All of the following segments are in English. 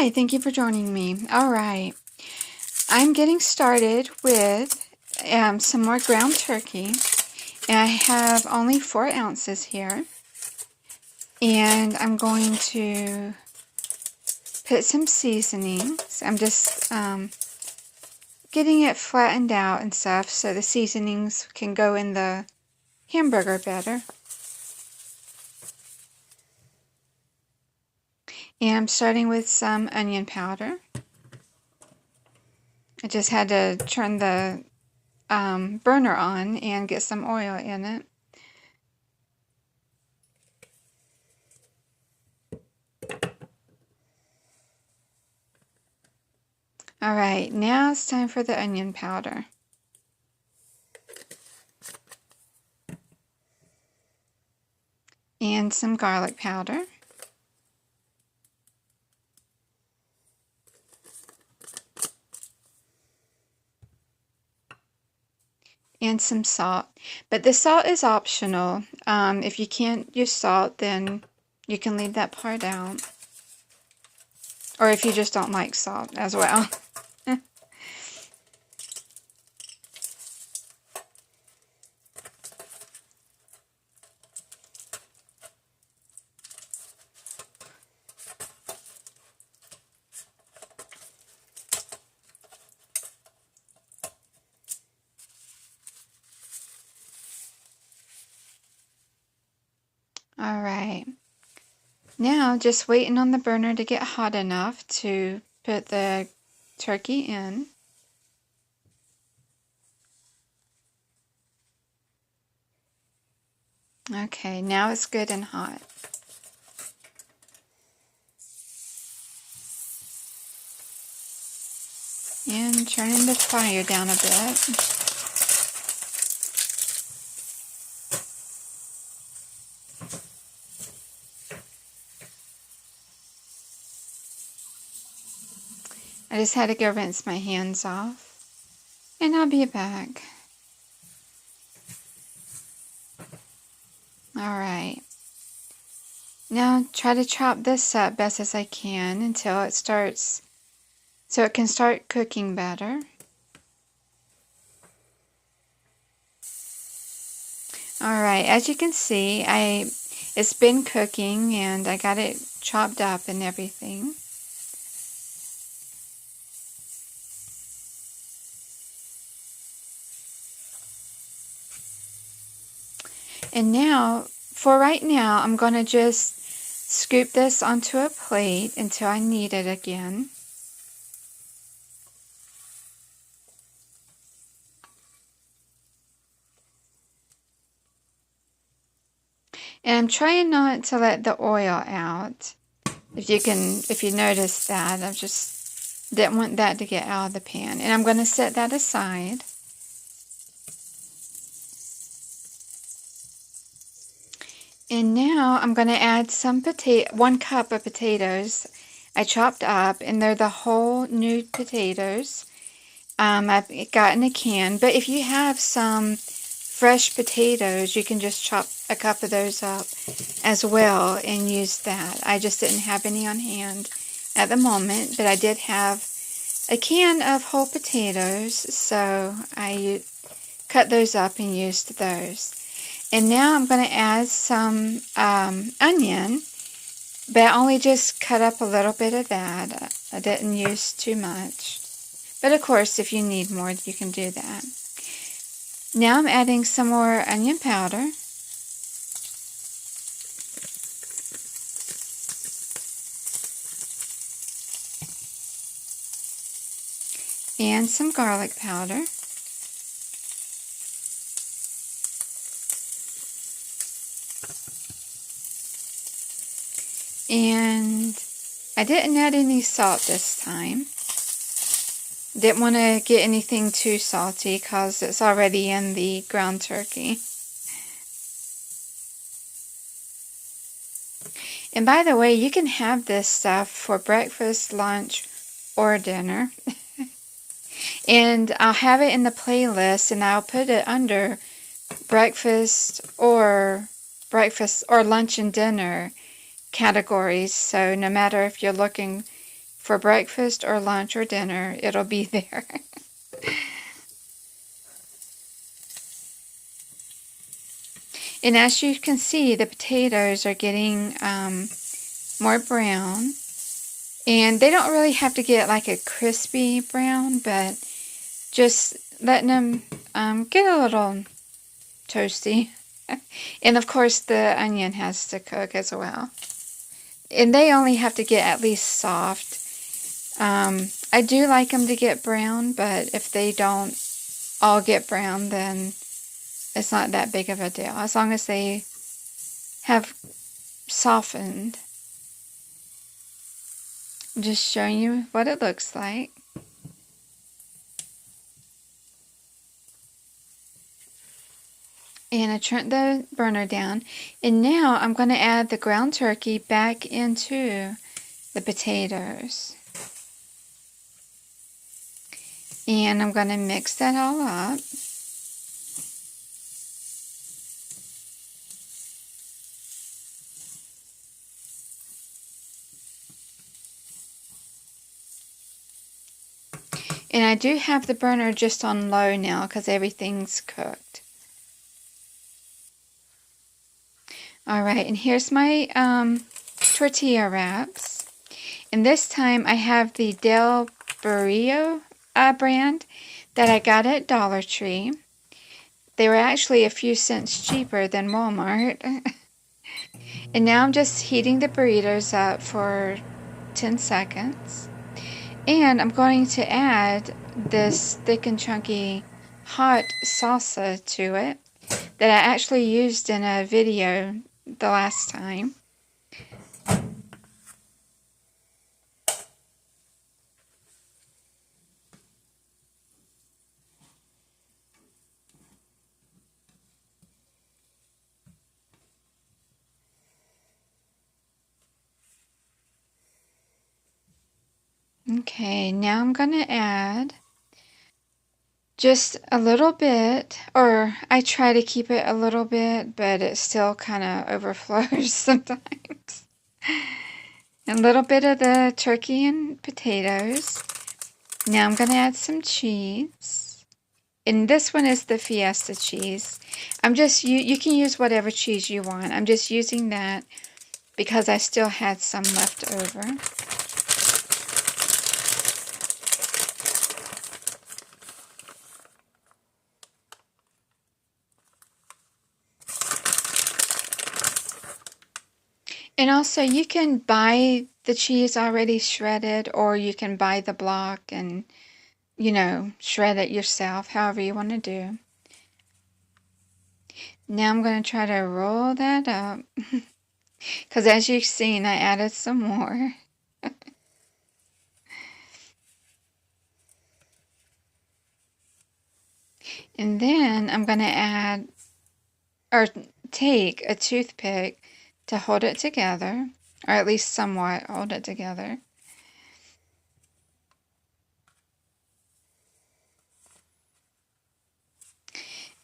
Hi, thank you for joining me. All right, I'm getting started with some more ground turkey. And I have only 4 ounces here. And I'm going to put some seasonings. I'm just getting it flattened out and stuff so the seasonings can go in the hamburger better. And I'm starting with some onion powder. I just had to turn the burner on and get some oil in it. Alright, now it's time for the onion powder. And some garlic powder. And some salt. But the salt is optional. If you can't use salt, then you can leave that part out. Or if you just don't like salt as well. Alright. Now just waiting on the burner to get hot enough to put the turkey in. Okay, now it's good and hot. And turning the fire down a bit. I just had to go rinse my hands off. And I'll be back. Alright. Now try to chop this up best as I can until it starts, so it can start cooking better. Alright, as you can see, it's been cooking and I got it chopped up and everything. And now, for right now, I'm going to just scoop this onto a plate until I need it again. And I'm trying not to let the oil out. If you notice that, I just didn't want that to get out of the pan. And I'm going to set that aside. And now I'm going to add 1 cup of potatoes I chopped up, and they're the whole new potatoes. I've got in a can, but if you have some fresh potatoes, you can just chop a cup of those up as well and use that. I just didn't have any on hand at the moment, but I did have a can of whole potatoes, so I cut those up and used those. And now I'm going to add some onion, but I only just cut up a little bit of that. I didn't use too much. But of course, if you need more, you can do that. Now I'm adding some more onion powder. And some garlic powder. And I didn't add any salt this time. Didn't want to get anything too salty because it's already in the ground turkey. And by the way, you can have this stuff for breakfast, lunch, or dinner. And I'll have it in the playlist, and I'll put it under breakfast or lunch and dinner categories. So no matter if you're looking for breakfast or lunch or dinner, it'll be there. And as you can see, the potatoes are getting more brown. And they don't really have to get like a crispy brown, but just letting them get a little toasty. And of course the onion has to cook as well. And they only have to get at least soft. I do like them to get brown, but if they don't all get brown, then it's not that big of a deal. As long as they have softened. I'm just showing you what it looks like. And I turned the burner down. And now I'm going to add the ground turkey back into the potatoes. And I'm going to mix that all up. And I do have the burner just on low now because everything's cooked. Alright, and here's my tortilla wraps. And this time I have the Del Barrio brand that I got at Dollar Tree. They were actually a few cents cheaper than Walmart. And now I'm just heating the burritos up for 10 seconds. And I'm going to add this thick and chunky hot salsa to it that I actually used in a video the last time. Okay, now I'm going to add just a little bit, or I try to keep it a little bit, but it still kind of overflows sometimes. A little bit of the turkey and potatoes. Now I'm going to add some cheese. And this one is the Fiesta cheese. You can use whatever cheese you want. I'm just using that because I still had some left over. And also you can buy the cheese already shredded, or you can buy the block and, you know, shred it yourself, however you want to do. Now I'm going to try to roll that up. Because as you've seen, I added some more. And then I'm going to add, or take a toothpick to hold it together, or at least somewhat hold it together.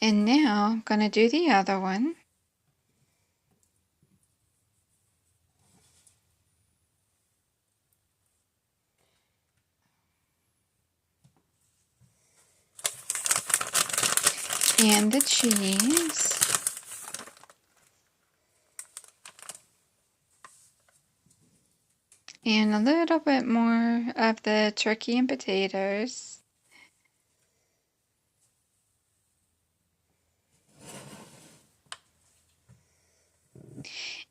And now I'm going to do the other one. And the cheese. And a little bit more of the turkey and potatoes.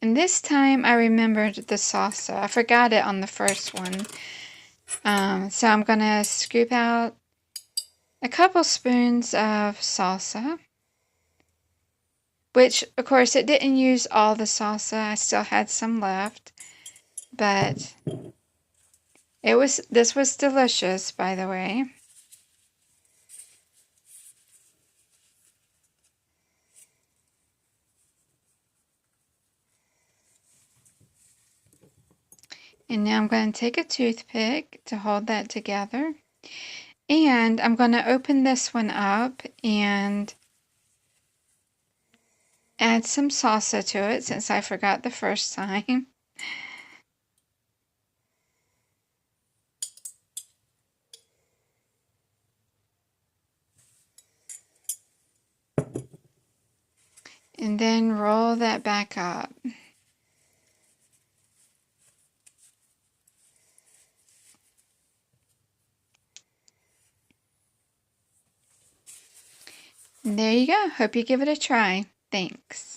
And this time I remembered the salsa. I forgot it on the first one. So I'm going to scoop out a couple spoons of salsa. Which, of course, it didn't use all the salsa. I still had some left. But this was delicious, by the way. And now I'm going to take a toothpick to hold that together. And I'm going to open this one up and add some salsa to it since I forgot the first time. And then roll that back up. And there you go. Hope you give it a try. Thanks.